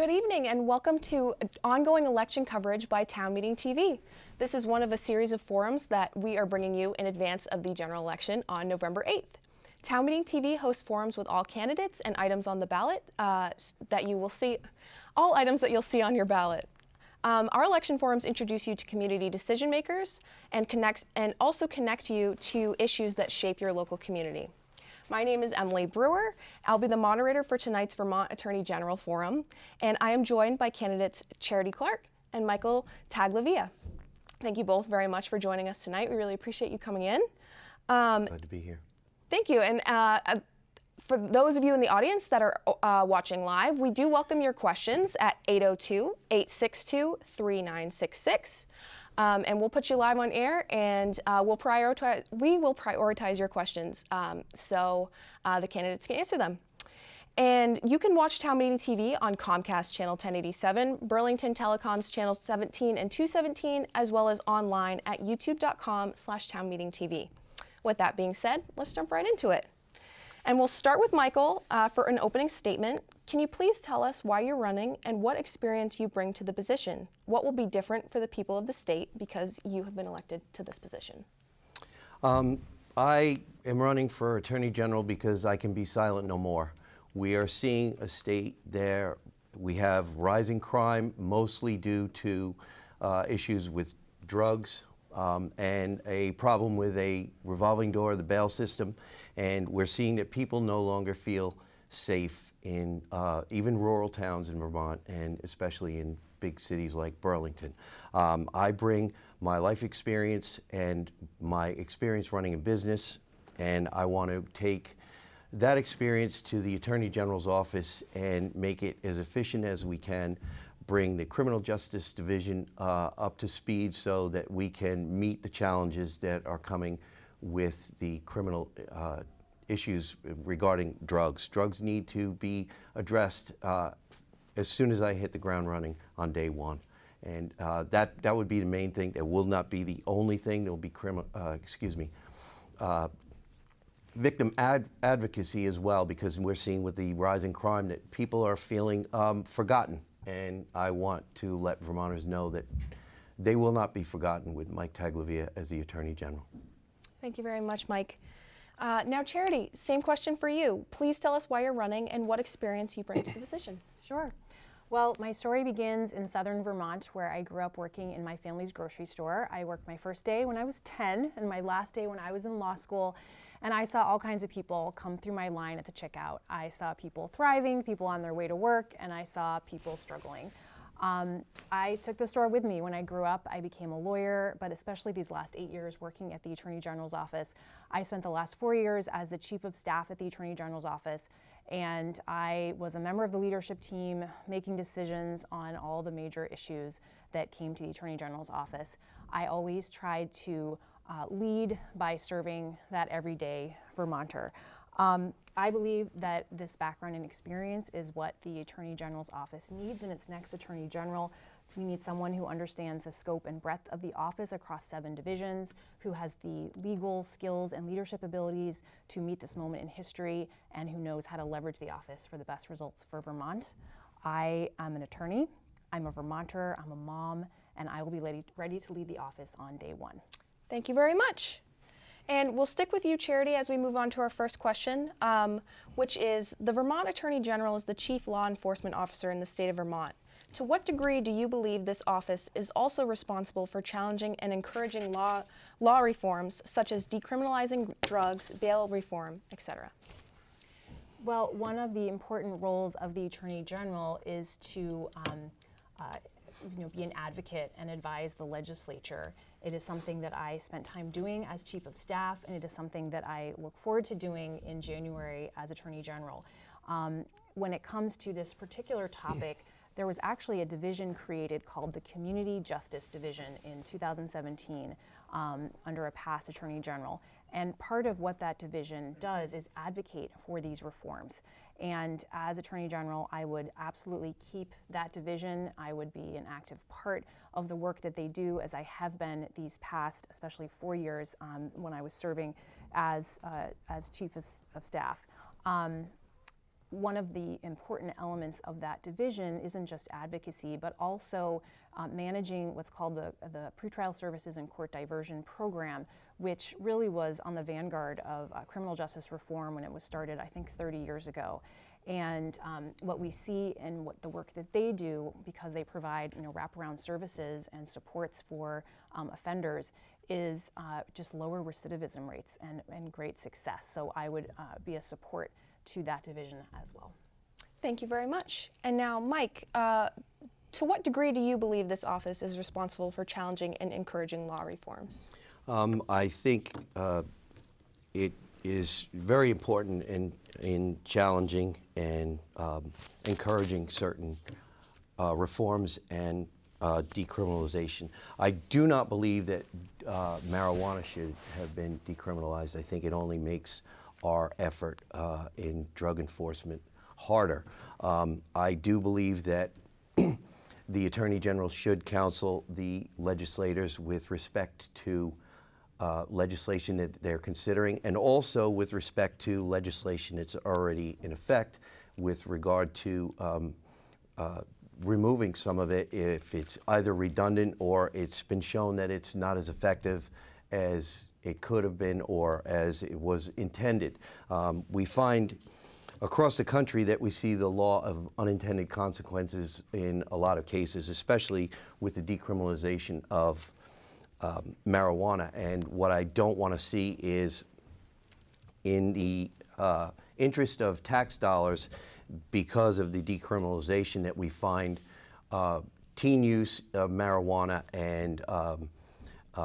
Good evening and welcome to ongoing election coverage by Town Meeting TV. This is one of a series of forums that we are bringing you in advance of the general election on November 8th. Town Meeting TV hosts forums with all candidates and items on the ballot that you will see, all items that you'll see on your ballot. Our election forums introduce you to community decision makers and also connect you to issues that shape your local community. My name is Emily Brewer. I'll be the moderator for tonight's Vermont Attorney General Forum, and I am joined by candidates Charity Clark and Michael Taglavia. Thank you both very much for joining us tonight. We really appreciate you coming in. Glad to be here. Thank you. And for those of you in the audience that are watching live, we do welcome your questions at 802-862-3966. And we'll put you live on air, and we will prioritize your questions so the candidates can answer them. And you can watch Town Meeting TV on Comcast Channel 1087, Burlington Telecom's Channels 17 and 217, as well as online at youtube.com/townmeetingtv. With that being said, let's jump right into it. And we'll start with Michael for an opening statement. Can you please tell us why you're running and what experience you bring to the position? What will be different for the people of the state because you have been elected to this position? I am running for Attorney General because I can be silent no more. We are seeing a state there. We have rising crime, mostly due to issues with drugs, and a problem with a revolving door, the bail system, and we're seeing that people no longer feel safe in even rural towns in Vermont, and especially in big cities like Burlington. I bring my life experience and my experience running a business, and I want to take that experience to the Attorney General's office and make it as efficient as we can, bring the criminal justice division up to speed so that we can meet the challenges that are coming with the criminal issues regarding drugs. Drugs need to be addressed as soon as I hit the ground running on day one. And that would be the main thing. It will not be the only thing. There will be victim advocacy as well, because we're seeing with the rising crime that people are feeling forgotten. And I want to let Vermonters know that they will not be forgotten with Mike Taglavia as the Attorney General. Thank you very much, Mike. Now, Charity, same question for you. Please tell us why you're running and what experience you bring to the position. Sure. Well, my story begins in southern Vermont, where I grew up working in my family's grocery store. I worked my first day when I was 10 and my last day when I was in law school. And I saw all kinds of people come through my line at the checkout. I saw people thriving, people on their way to work, and I saw people struggling. I took the store with me when I grew up. I became a lawyer, but especially these last 8 years working at the Attorney General's office. I spent the last 4 years as the Chief of Staff at the Attorney General's office, and I was a member of the leadership team making decisions on all the major issues that came to the Attorney General's office. I always tried to lead by serving that everyday Vermonter. I believe that this background and experience is what the Attorney General's office needs in its next Attorney General. We need someone who understands the scope and breadth of the office across 7 divisions, who has the legal skills and leadership abilities to meet this moment in history, and who knows how to leverage the office for the best results for Vermont. I am an attorney, I'm a Vermonter, I'm a mom, and I will be ready to lead the office on day one. Thank you very much. And we'll stick with you, Charity, as we move on to our first question, which is, the Vermont Attorney General is the chief law enforcement officer in the state of Vermont. To what degree do you believe this office is also responsible for challenging and encouraging law reforms, such as decriminalizing drugs, bail reform, etc.? Well, one of the important roles of the Attorney General is to be an advocate and advise the legislature. It is something that I spent time doing as Chief of Staff, and it is something that I look forward to doing in January as Attorney General. When it comes to this particular topic, there was actually a division created called the Community Justice Division in 2017 under a past Attorney General. And part of what that division does is advocate for these reforms. And as Attorney General, I would absolutely keep that division. I would be an active part of the work that they do, as I have been these past, especially 4 years when I was serving as Chief of Staff. one of the important elements of that division isn't just advocacy, but also managing what's called the Pretrial Services and Court Diversion Program, which really was on the vanguard of criminal justice reform when it was started, I think, 30 years ago. And what we see in what the work that they do, because they provide wraparound services and supports for offenders, is just lower recidivism rates and great success. So I would be a support to that division as well. Thank you very much. And now, Mike, to what degree do you believe this office is responsible for challenging and encouraging law reforms? I think it is very important in challenging and encouraging certain reforms and decriminalization. I do not believe that marijuana should have been decriminalized. I think it only makes our effort in drug enforcement harder. I do believe that the Attorney General should counsel the legislators with respect to legislation that they're considering, and also with respect to legislation that's already in effect with regard to removing some of it if it's either redundant or it's been shown that it's not as effective as it could have been or as it was intended. We find across the country that we see the law of unintended consequences in a lot of cases, especially with the decriminalization of marijuana. And what I don't want to see is, in the interest of tax dollars, because of the decriminalization, that we find teen use of marijuana and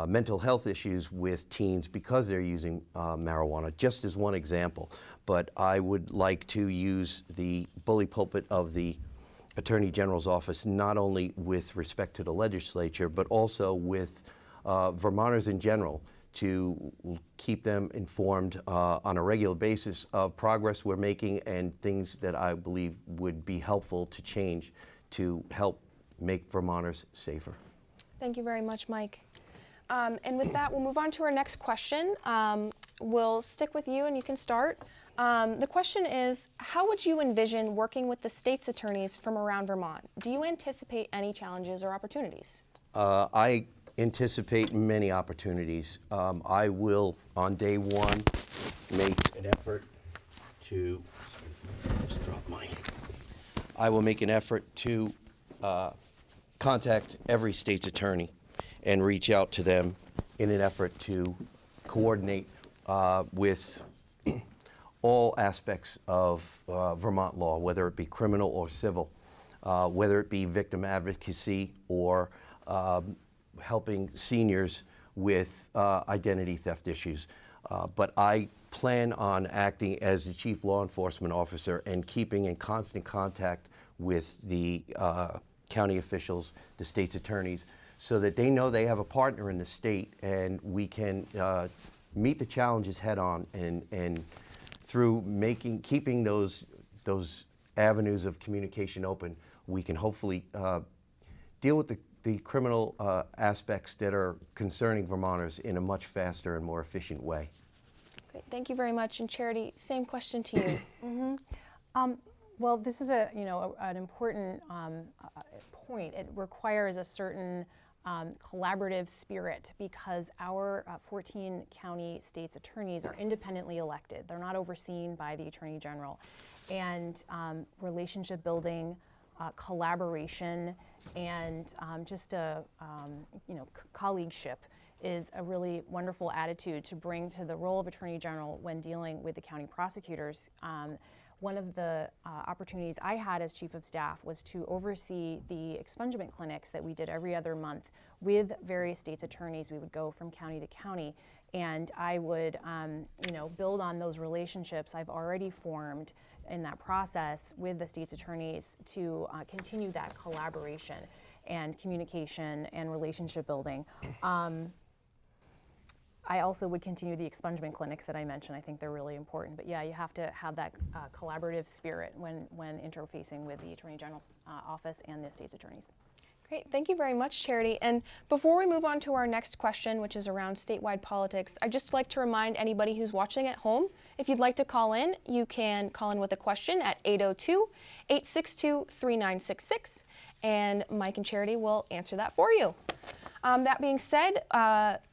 mental health issues with teens because they're using marijuana, just as one example. But I would like to use the bully pulpit of the Attorney General's office, not only with respect to the legislature, but also with Vermonters in general, to keep them informed on a regular basis of progress we're making and things that I believe would be helpful to change to help make Vermonters safer. Thank you very much, Mike. And with that, we'll move on to our next question. We'll stick with you and you can start. The question is, how would you envision working with the state's attorneys from around Vermont? Do you anticipate any challenges or opportunities? I anticipate many opportunities. I will, on day one, make an effort to, I will make an effort to contact every state's attorney and reach out to them in an effort to coordinate with all aspects of Vermont law, whether it be criminal or civil, whether it be victim advocacy or helping seniors with identity theft issues. But I plan on acting as the chief law enforcement officer and keeping in constant contact with the county officials, the state's attorneys, so that they know they have a partner in the state and we can meet the challenges head on, and through keeping those avenues of communication open, we can hopefully deal with the criminal aspects that are concerning Vermonters in a much faster and more efficient way. Great. Thank you very much. And Charity, same question to you. Well, this is an important point. It requires a certain collaborative spirit, because our 14 county state's attorneys are independently elected. They're not overseen by the Attorney General. And relationship building, collaboration, and just a colleagueship is a really wonderful attitude to bring to the role of Attorney General when dealing with the county prosecutors. One of the opportunities I had as Chief of Staff was to oversee the expungement clinics that we did every other month with various state's attorneys. We would go from county to county, and I would build on those relationships I've already formed in that process with the state's attorneys to continue that collaboration and communication and relationship building. I also would continue the expungement clinics that I mentioned. I think they're really important. But yeah, you have to have that collaborative spirit when interfacing with the Attorney General's office and the state's attorneys. Great, thank you very much, Charity. And before we move on to our next question, which is around statewide politics, I'd just like to remind anybody who's watching at home, if you'd like to call in, you can call in with a question at 802-862-3966, and Mike and Charity will answer that for you. That being said,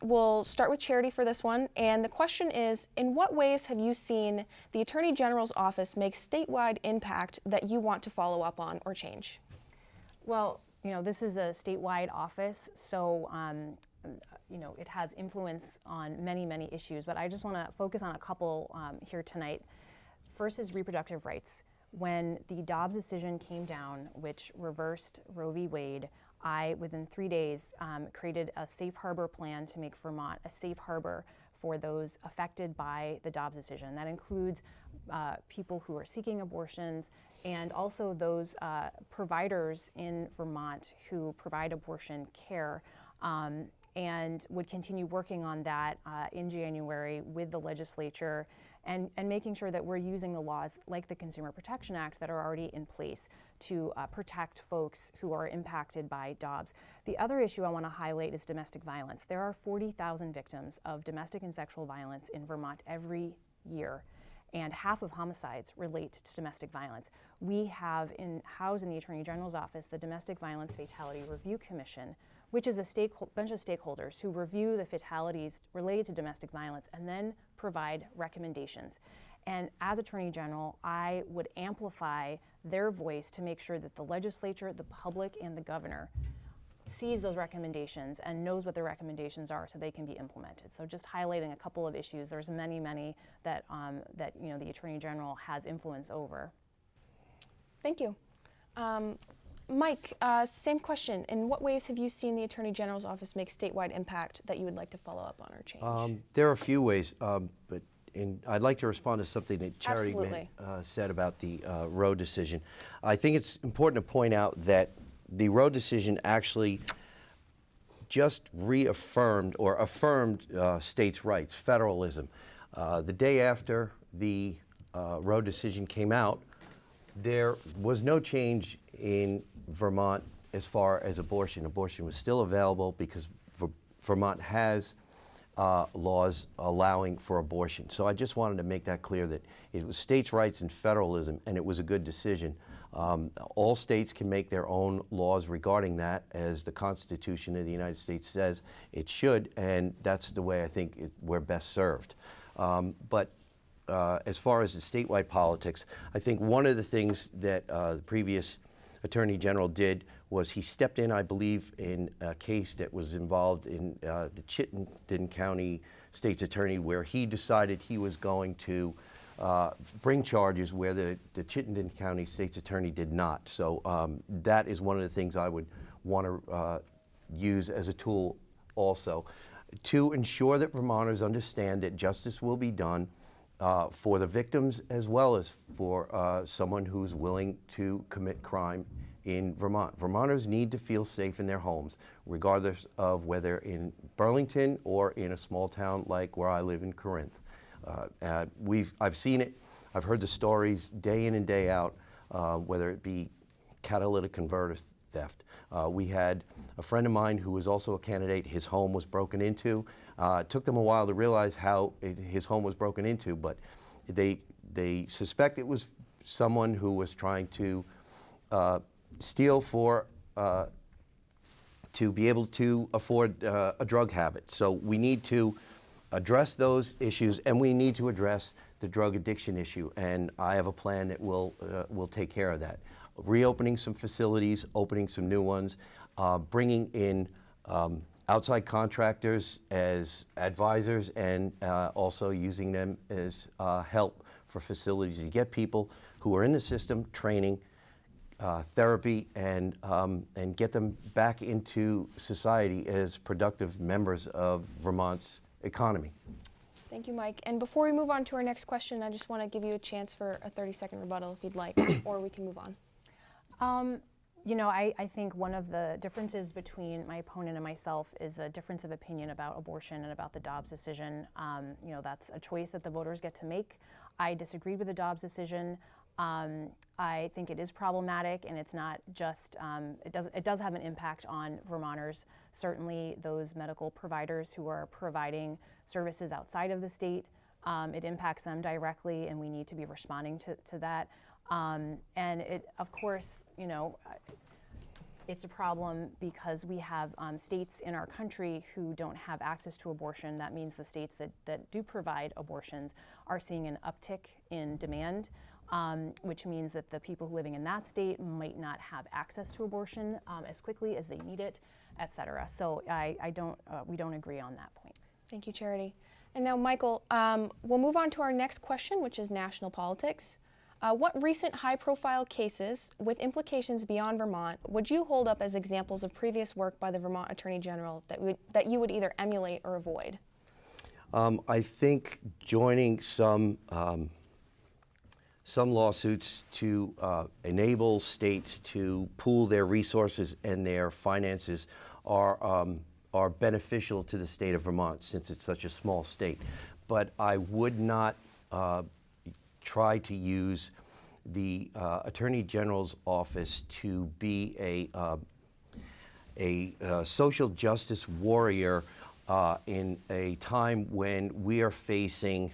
we'll start with Charity for this one, and the question is, in what ways have you seen the Attorney General's office make statewide impact that you want to follow up on or change? Well, this is a statewide office, so it has influence on many, many issues, but I just want to focus on a couple here tonight. First is reproductive rights. When the Dobbs decision came down, which reversed Roe v. Wade, I, within 3 days, created a safe harbor plan to make Vermont a safe harbor for those affected by the Dobbs decision. That includes people who are seeking abortions and also those providers in Vermont who provide abortion care, and would continue working on that in January with the legislature and making sure that we're using the laws like the Consumer Protection Act that are already in place to protect folks who are impacted by Dobbs. The other issue I want to highlight is domestic violence. There are 40,000 victims of domestic and sexual violence in Vermont every year, and half of homicides relate to domestic violence. We have housed in the Attorney General's office the Domestic Violence Fatality Review Commission, which is a bunch of stakeholders who review the fatalities related to domestic violence and then provide recommendations. And as Attorney General, I would amplify their voice to make sure that the legislature, the public, and the governor sees those recommendations and knows what the recommendations are so they can be implemented. So just highlighting a couple of issues. There's many, many that the Attorney General has influence over. Thank you. Mike, same question. In what ways have you seen the Attorney General's office make statewide impact that you would like to follow up on or change? There are a few ways, but I'd like to respond to something that Charity said about the Roe decision. I think it's important to point out that the Roe decision actually just reaffirmed or affirmed states' rights, federalism. The day after the Roe decision came out, there was no change in Vermont as far as abortion. Abortion was still available because Vermont has laws allowing for abortion. So I just wanted to make that clear that it was states' rights and federalism, and it was a good decision. All states can make their own laws regarding that, as the Constitution of the United States says it should, and that's the way I think we're best served. But as far as the statewide politics, I think one of the things that the previous Attorney General did was he stepped in, I believe, in a case that was involved in the Chittenden County State's Attorney, where he decided he was going to bring charges where the Chittenden County State's Attorney did not. So that is one of the things I would want to use as a tool also to ensure that Vermonters understand that justice will be done for the victims as well as for someone who's willing to commit crime in Vermont. Vermonters need to feel safe in their homes, regardless of whether in Burlington or in a small town like where I live in Corinth. I've seen it. I've heard the stories day in and day out, whether it be catalytic converter theft. We had a friend of mine who was also a candidate. His home was broken into. It took them a while to realize how his home was broken into, but they suspect it was someone who was trying to steal to be able to afford a drug habit. So we need to address those issues, and we need to address the drug addiction issue. And I have a plan that will take care of that. Reopening some facilities, opening some new ones, bringing in outside contractors as advisors, and also using them as help for facilities to get people who are in the system training, therapy, and get them back into society as productive members of Vermont's economy. Thank you, Mike. And before we move on to our next question, I just want to give you a chance for a 30-second rebuttal if you'd like, or we can move on. I think one of the differences between my opponent and myself is a difference of opinion about abortion and about the Dobbs decision. That's a choice that the voters get to make. I disagreed with the Dobbs decision. I think it is problematic, and it's not just, it does have an impact on Vermonters, certainly those medical providers who are providing services outside of the state. It impacts them directly, and we need to be responding to that. And it, of course, you know, it's a problem because we have states in our country who don't have access to abortion. That means the states that do provide abortions are seeing an uptick in demand, which means that the people living in that state might not have access to abortion as quickly as they need it, et cetera. So we don't agree on that point. Thank you, Charity. And now, Michael, we'll move on to our next question, which is national politics. What recent high-profile cases with implications beyond Vermont would you hold up as examples of previous work by the Vermont Attorney General that you would either emulate or avoid? I think joining some lawsuits to enable states to pool their resources and their finances are beneficial to the state of Vermont since it's such a small state. But I would not try to use the Attorney General's office to be a social justice warrior in a time when we are facing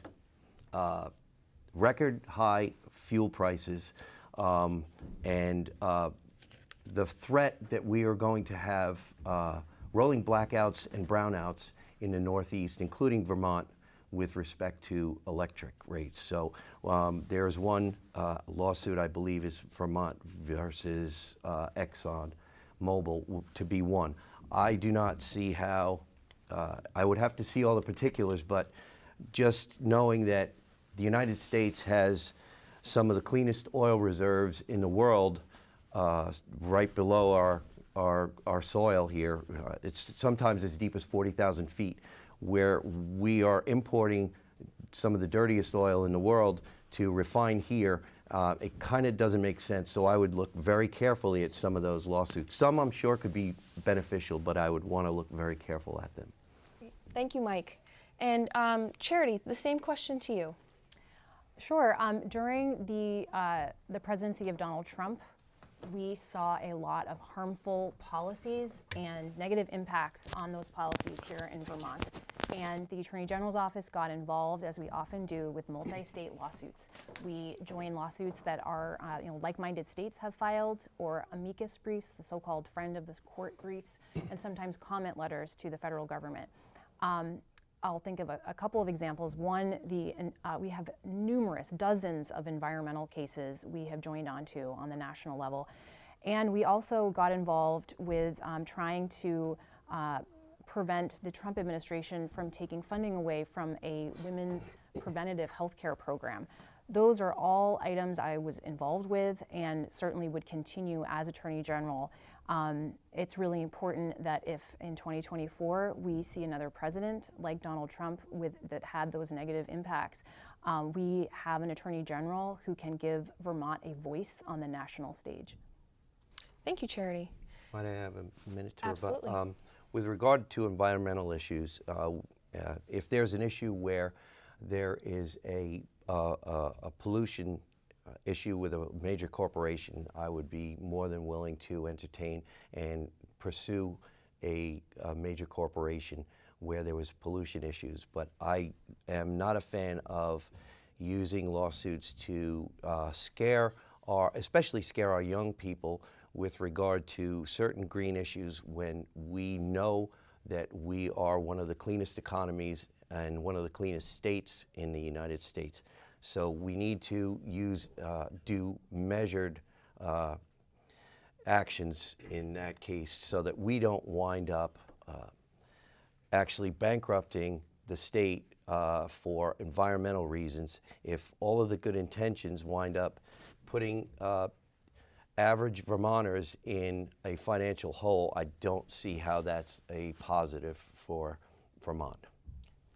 record high fuel prices and the threat that we are going to have rolling blackouts and brownouts in the Northeast, including Vermont, with respect to electric rates. So there's one lawsuit, I believe, is Vermont versus Exxon Mobil to be one. I do not see how, I would have to see all the particulars, but just knowing that the United States has some of the cleanest oil reserves in the world right below our soil here. It's sometimes as deep as 40,000 feet, where we are importing some of the dirtiest oil in the world to refine here. It kind of doesn't make sense, so I would look very carefully at some of those lawsuits. Some I'm sure could be beneficial, but I would want to look very careful at them. Thank you, Mike. And Charity, the same question to you. Sure. During the presidency of Donald Trump, we saw a lot of harmful policies and negative impacts on those policies here in Vermont. And the Attorney General's office got involved, as we often do, with multi-state lawsuits. We join lawsuits that are, like-minded states have filed, or amicus briefs, the so-called friend of the court briefs, and sometimes comment letters to the federal government. I'll think of a couple of examples. One, we have dozens of environmental cases we have joined onto on the national level. And we also got involved with trying to prevent the Trump administration from taking funding away from a women's preventative health care program. Those are all items I was involved with and certainly would continue as Attorney General. It's really important that if in 2024 we see another president like Donald Trump that had those negative impacts, we have an Attorney General who can give Vermont a voice on the national stage. Thank you, Charity. Might I have a minute to Absolutely. With regard to environmental issues, if there's an issue where there is a pollution issue with a major corporation, I would be more than willing to entertain and pursue a major corporation where there was pollution issues. But I am not a fan of using lawsuits to especially scare our young people with regard to certain green issues when we know that we are one of the cleanest economies and one of the cleanest states in the United States. So we need to do measured actions in that case so that we don't wind up actually bankrupting the state for environmental reasons. If all of the good intentions wind up putting average Vermonters in a financial hole, I don't see how that's a positive for Vermont.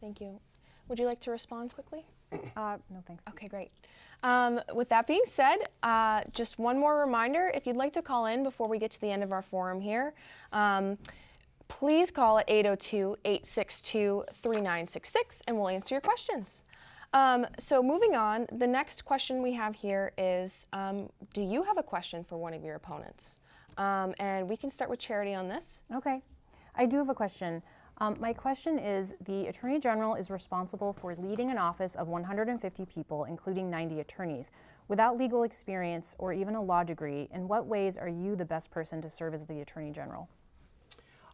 Thank you. Would you like to respond quickly? No, thanks. Okay, great. With that being said, just one more reminder, if you'd like to call in before we get to the end of our forum here, please call at 802-862-3966 and we'll answer your questions. So moving on, the next question we have here is, do you have a question for one of your opponents? And we can start with Charity on this. Okay, I do have a question. My question is, the Attorney General is responsible for leading an office of 150 people, including 90 attorneys. Without legal experience or even a law degree, in what ways are you the best person to serve as the Attorney General?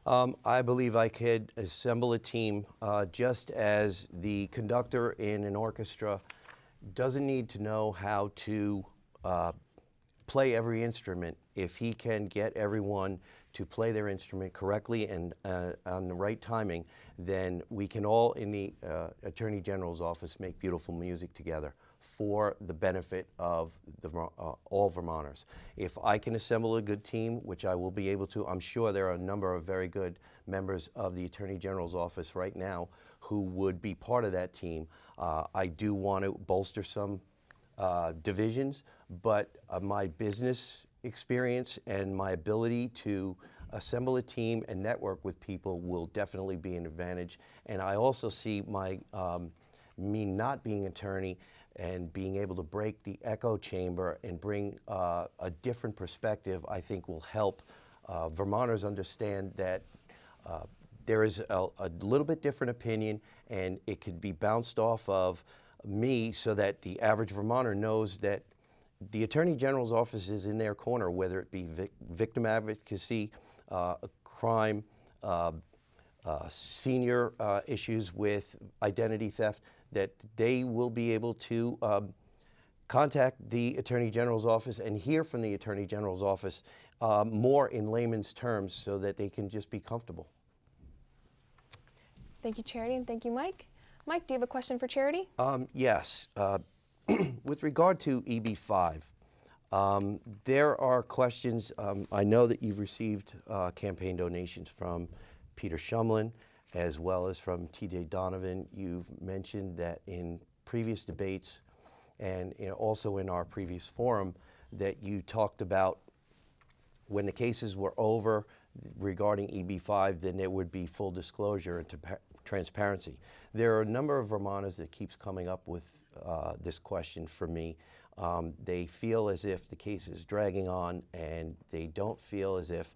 I believe I could assemble a team just as the conductor in an orchestra doesn't need to know how to play every instrument. If he can get everyone to play their instrument correctly and on the right timing, then we can all in the Attorney General's office make beautiful music together for the benefit of all Vermonters. If I can assemble a good team, which I will be able to, I'm sure there are a number of very good members of the Attorney General's office right now who would be part of that team. I do want to bolster some divisions, but my business experience and my ability to assemble a team and network with people will definitely be an advantage. And I also see me not being an attorney and being able to break the echo chamber and bring a different perspective, I think will help Vermonters understand that there is a little bit different opinion, and it can be bounced off of me so that the average Vermonter knows that the Attorney General's office is in their corner, whether it be victim advocacy, crime, senior issues with identity theft, that they will be able to contact the Attorney General's office and hear from the Attorney General's office more in layman's terms so that they can just be comfortable. Thank you, Charity, and thank you, Mike. Mike, do you have a question for Charity? Yes. With regard to EB5, there are questions. I know that you've received campaign donations from Peter Shumlin as well as from T.J. Donovan. You've mentioned that in previous debates and also in our previous forum that you talked about when the cases were over regarding EB5, then there would be full disclosure and transparency. There are a number of Vermonters that keeps coming up with this question for me. They feel as if the case is dragging on, and they don't feel as if,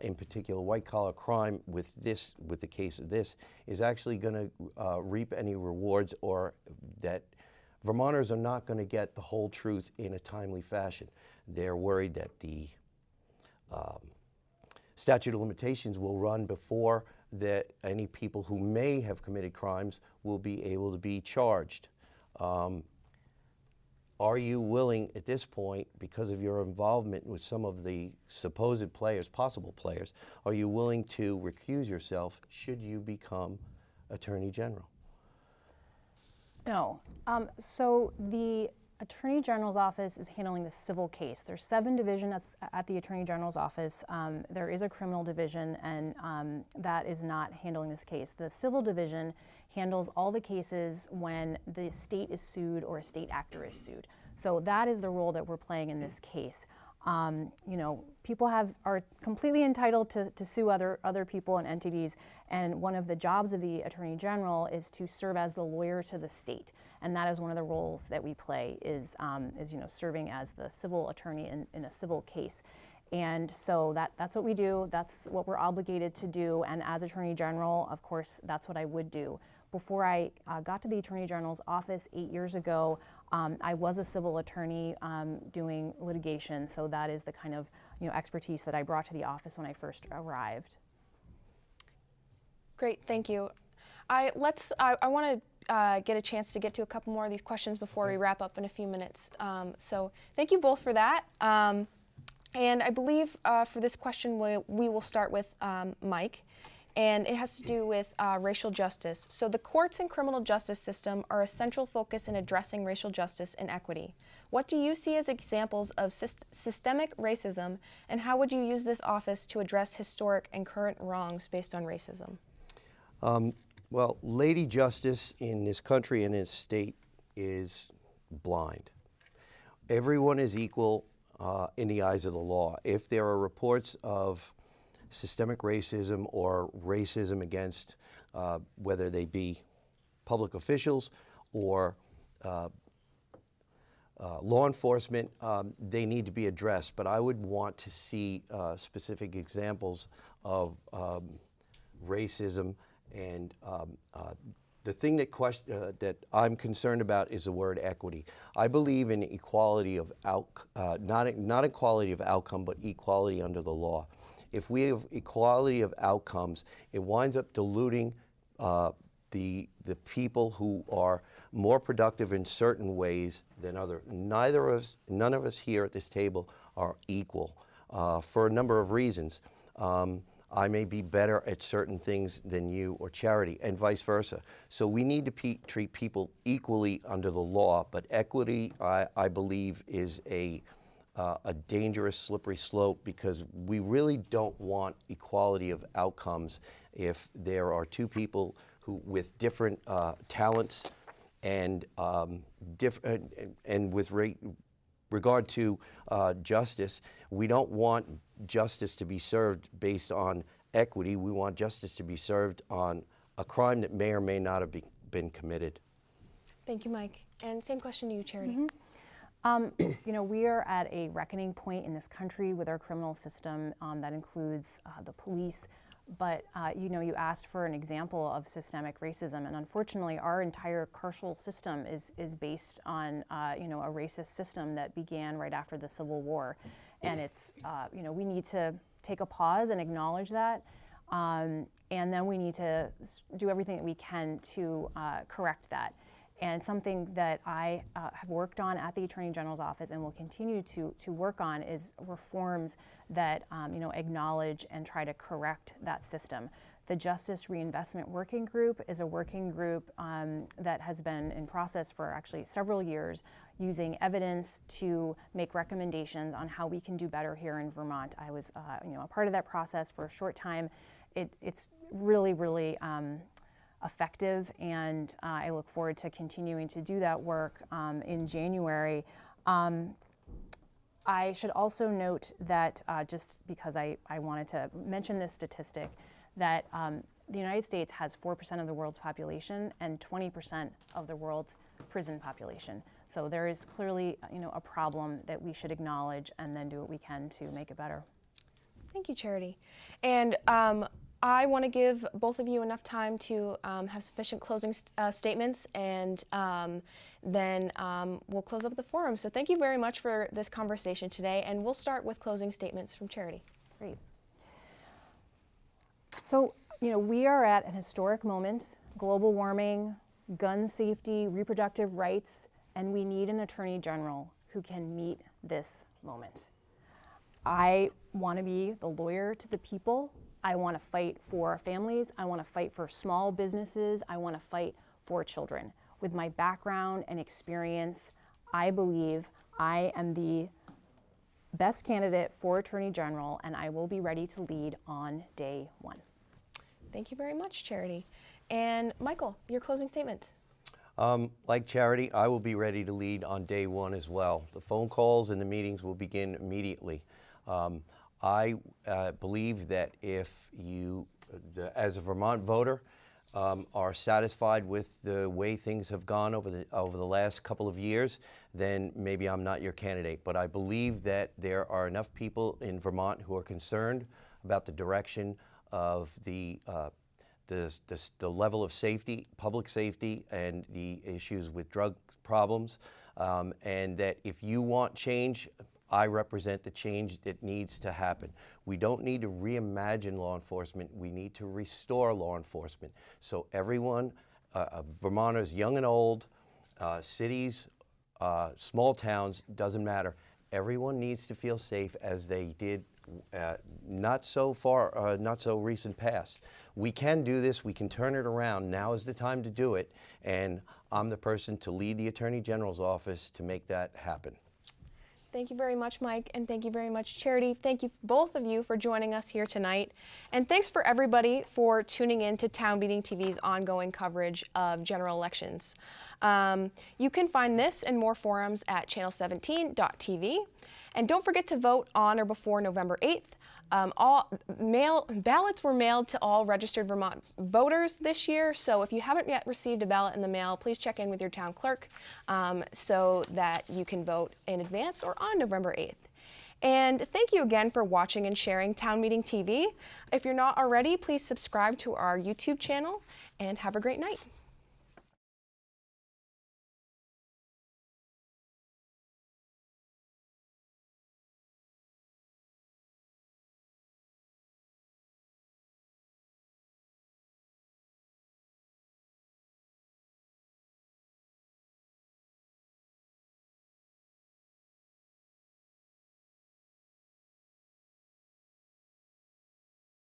in particular, white-collar crime with the case of this, is actually going to reap any rewards, or that Vermonters are not going to get the whole truth in a timely fashion. They're worried that the statute of limitations will run before that any people who may have committed crimes will be able to be charged. Are you willing at this point, because of your involvement with some of the supposed players, possible players, are you willing to recuse yourself should you become Attorney General? No. So the Attorney General's office is handling the civil case. There's 7 divisions at the Attorney General's office. There is a criminal division, and that is not handling this case. The civil division handles all the cases when the state is sued or a state actor is sued. So that is the role that we're playing in this case. People are completely entitled to sue other people and entities, and one of the jobs of the Attorney General is to serve as the lawyer to the state, and that is one of the roles that we play is serving as the civil attorney in a civil case. And so that's what we do. That's what we're obligated to do. And as Attorney General, of course, that's what I would do. Before I got to the Attorney General's office 8 years ago, I was a civil attorney doing litigation. So that is the kind of expertise that I brought to the office when I first arrived. Great, thank you. I want to get a chance to get to a couple more of these questions before we wrap up in a few minutes. So thank you both for that. And I believe for this question, we will start with Mike, and it has to do with racial justice. So the courts and criminal justice system are a central focus in addressing racial justice and equity. What do you see as examples of systemic racism, and how would you use this office to address historic and current wrongs based on racism? Well, Lady Justice in this country and in this state is blind. Everyone is equal in the eyes of the law. If there are reports of systemic racism or racism against whether they be public officials or law enforcement, they need to be addressed, but I would want to see specific examples of racism, and the thing that I'm concerned about is the word equity. I believe in equality of not equality of outcome, but equality under the law. If we have equality of outcomes, it winds up diluting the people who are more productive in certain ways than others. None of us here at this table are equal for a number of reasons. I may be better at certain things than you or Charity, and vice versa. So we need to treat people equally under the law, but equity, I believe, is a dangerous, slippery slope, because we really don't want equality of outcomes if there are two people with different talents and with regard to justice. We don't want justice to be served based on equity. We want justice to be served on a crime that may or may not have been committed. Thank you, Mike. And same question to you, Charity. We are at a reckoning point in this country with our criminal system that includes the police. But you asked for an example of systemic racism, and unfortunately, our entire carceral system is based on a racist system that began right after the Civil War, and it's we need to take a pause and acknowledge that, and then we need to do everything that we can to correct that. And something that I have worked on at the Attorney General's office and will continue to work on is reforms that acknowledge and try to correct that system. The Justice Reinvestment Working Group is a working group that has been in process for actually several years, using evidence to make recommendations on how we can do better here in Vermont. I was a part of that process for a short time. It's really, really effective, and I look forward to continuing to do that work in January. I should also note that, just because I wanted to mention this statistic, that the United States has 4% of the world's population and 20% of the world's prison population. So there is clearly a problem that we should acknowledge and then do what we can to make it better. Thank you, Charity. And I want to give both of you enough time to have sufficient closing statements, and then we'll close up the forum. So thank you very much for this conversation today, and we'll start with closing statements from Charity. Great. So, we are at an historic moment: global warming, gun safety, reproductive rights, and we need an Attorney General who can meet this moment. I want to be the lawyer to the people. I want to fight for families. I want to fight for small businesses. I want to fight for children. With my background and experience, I believe I am the best candidate for Attorney General, and I will be ready to lead on day one. Thank you very much, Charity. And Michael, your closing statement. Like Charity, I will be ready to lead on day one as well. The phone calls and the meetings will begin immediately. I believe that if you, as a Vermont voter, are satisfied with the way things have gone over the last couple of years, then maybe I'm not your candidate. But I believe that there are enough people in Vermont who are concerned about the direction of the level of safety, public safety, and the issues with drug problems, and that if you want change, I represent the change that needs to happen. We don't need to reimagine law enforcement. We need to restore law enforcement. So everyone, Vermonters, young and old, cities, small towns, doesn't matter. Everyone needs to feel safe as they did not so recent past. We can do this. We can turn it around. Now is the time to do it. And I'm the person to lead the Attorney General's office to make that happen. Thank you very much, Mike, and thank you very much, Charity. Thank you, both of you, for joining us here tonight. And thanks for everybody for tuning in to Town Meeting TV's ongoing coverage of general elections. You can find this and more forums at channel17.tv. And don't forget to vote on or before November 8th. Ballots were mailed to all registered Vermont voters this year, so if you haven't yet received a ballot in the mail, please check in with your town clerk so that you can vote in advance or on November 8th. And thank you again for watching and sharing Town Meeting TV. If you're not already, please subscribe to our YouTube channel and have a great night.